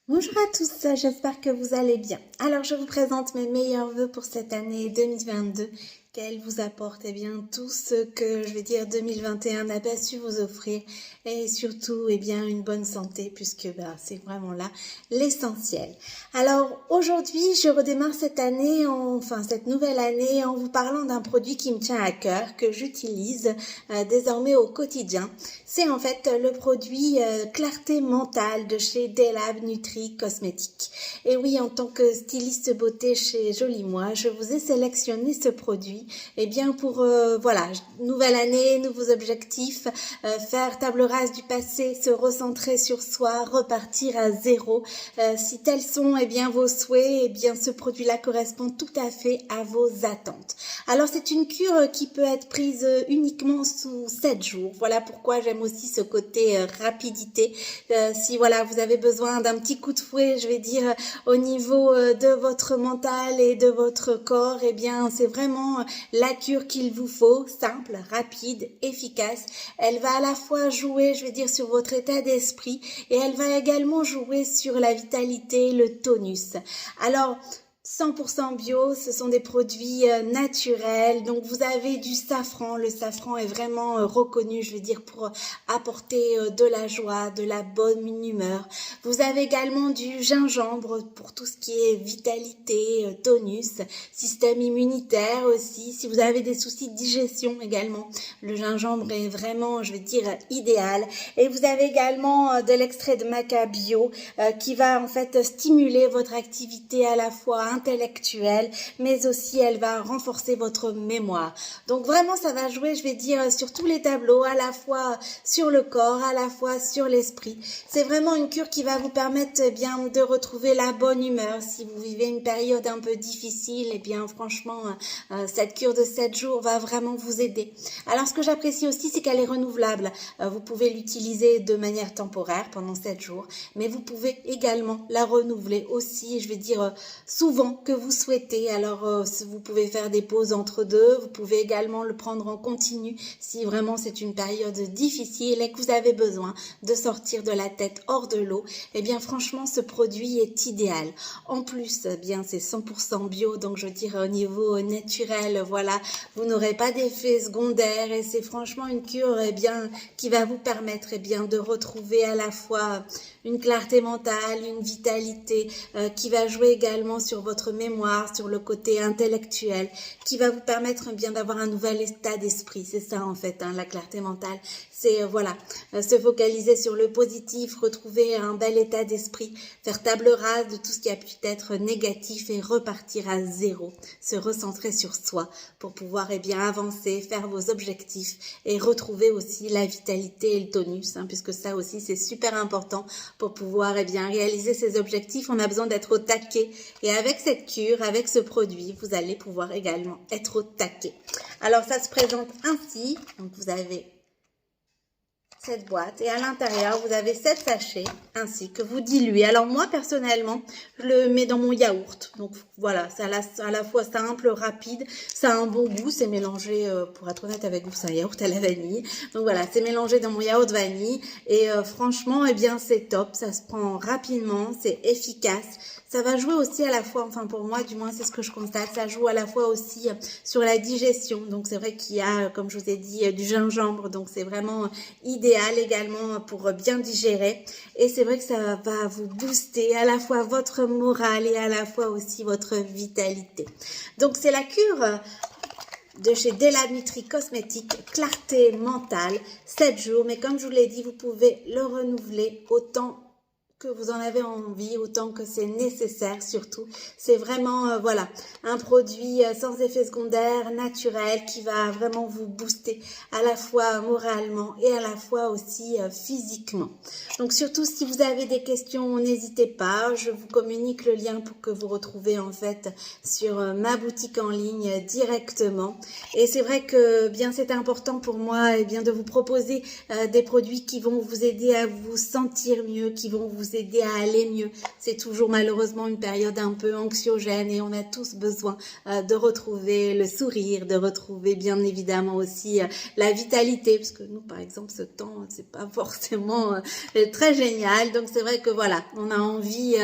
Bonjour à tous, j'espère que vous allez bien. Alors je vous présente mes meilleurs vœux pour cette année 2022, qu'elle vous apporte tout ce que 2021 n'a pas su vous offrir et surtout une bonne santé puisque c'est vraiment là l'essentiel. Alors aujourd'hui je redémarre cette année, cette nouvelle année en vous parlant d'un produit qui me tient à cœur, que j'utilise désormais au quotidien. C'est en fait le produit Clarté Mentale de chez Delab Nutri Cosmétiques. Et oui, en tant que styliste beauté chez Jolie Moi, je vous ai sélectionné ce produit pour, nouvelle année, nouveaux objectifs, faire table rase du passé, se recentrer sur soi, repartir à zéro. Si tels sont vos souhaits, ce produit-là correspond tout à fait à vos attentes. Alors c'est une cure qui peut être prise uniquement sous 7 jours. Voilà pourquoi j'aime aussi ce côté rapidité. Si vous avez besoin d'un petit coup de fouet, au niveau de votre mental et de votre corps, c'est vraiment la cure qu'il vous faut, simple, rapide, efficace. Elle va à la fois jouer, sur votre état d'esprit et elle va également jouer sur la vitalité, le tonus. Alors, 100% bio, ce sont des produits naturels, donc vous avez du safran. Le safran est vraiment reconnu, pour apporter de la joie, de la bonne humeur. Vous avez également du gingembre pour tout ce qui est vitalité, tonus, système immunitaire aussi. Si vous avez des soucis de digestion également, le gingembre est vraiment, idéal. Et vous avez également de l'extrait de maca bio qui va en fait stimuler votre activité à la fois intellectuelle, mais aussi elle va renforcer votre mémoire. Donc vraiment ça va jouer, sur tous les tableaux, à la fois sur le corps, à la fois sur l'esprit. C'est vraiment une cure qui va vous permettre de retrouver la bonne humeur. Si vous vivez une période un peu difficile, franchement cette cure de 7 jours va vraiment vous aider. Alors ce que j'apprécie aussi, c'est qu'elle est renouvelable. Vous pouvez l'utiliser de manière temporaire pendant 7 jours, mais vous pouvez également la renouveler aussi, souvent que vous souhaitez. Alors vous pouvez faire des pauses entre deux, vous pouvez également le prendre en continu si vraiment c'est une période difficile et que vous avez besoin de sortir de la tête hors de l'eau. Franchement ce produit est idéal. En plus c'est 100% bio, donc au niveau naturel, voilà, vous n'aurez pas d'effet secondaire et c'est franchement une cure qui va vous permettre de retrouver à la fois une clarté mentale, une vitalité qui va jouer également sur votre mémoire, sur le côté intellectuel, qui va vous permettre d'avoir un nouvel état d'esprit. C'est ça en fait, la clarté mentale. C'est se focaliser sur le positif, retrouver un bel état d'esprit, faire table rase de tout ce qui a pu être négatif et repartir à zéro, se recentrer sur soi pour pouvoir avancer, faire vos objectifs et retrouver aussi la vitalité et le tonus, puisque ça aussi c'est super important pour pouvoir réaliser ses objectifs. On a besoin d'être au taquet et avec cette cure, avec ce produit, vous allez pouvoir également être au taquet. Alors ça se présente ainsi, donc vous avez cette boîte et à l'intérieur vous avez 7 sachets ainsi que vous diluez. Alors moi personnellement je le mets dans mon yaourt, donc voilà, c'est à la fois simple, rapide, ça a un bon goût, c'est mélangé, pour être honnête avec vous, c'est un yaourt à la vanille, donc voilà, c'est mélangé dans mon yaourt vanille et franchement c'est top, ça se prend rapidement, c'est efficace. Ça va jouer aussi à la fois, pour moi du moins c'est ce que je constate, ça joue à la fois aussi sur la digestion. Donc c'est vrai qu'il y a, comme je vous ai dit, du gingembre, donc c'est vraiment idéal également pour bien digérer. Et c'est vrai que ça va vous booster à la fois votre morale et à la fois aussi votre vitalité. Donc c'est la cure de chez Delab Nutri Cosmétiques, Clarté Mentale, 7 jours. Mais comme je vous l'ai dit, vous pouvez le renouveler autant que vous en avez envie, autant que c'est nécessaire surtout. C'est vraiment un produit sans effet secondaire, naturel, qui va vraiment vous booster à la fois moralement et à la fois aussi physiquement. Donc surtout si vous avez des questions, n'hésitez pas, je vous communique le lien pour que vous retrouvez en fait sur ma boutique en ligne directement. Et c'est vrai que c'est important pour moi de vous proposer des produits qui vont vous aider à vous sentir mieux, qui vont vous vous aider à aller mieux. C'est toujours malheureusement une période un peu anxiogène et on a tous besoin de retrouver le sourire, de retrouver bien évidemment aussi la vitalité, parce que nous par exemple ce temps c'est pas forcément très génial, donc c'est vrai que voilà, on a envie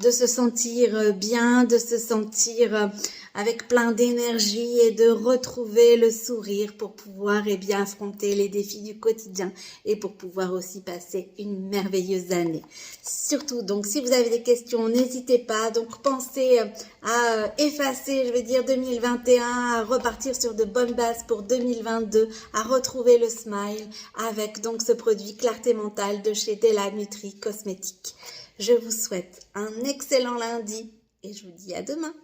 de se sentir bien, de se sentir avec plein d'énergie et de retrouver le sourire pour pouvoir bien affronter les défis du quotidien et pour pouvoir aussi passer une merveilleuse année. Surtout, donc, si vous avez des questions, n'hésitez pas. Donc, pensez à effacer, je vais dire, 2021, à repartir sur de bonnes bases pour 2022, à retrouver le smile avec donc ce produit Clarté Mentale de chez Della Nutri Cosmétiques. Je vous souhaite un excellent lundi et je vous dis à demain.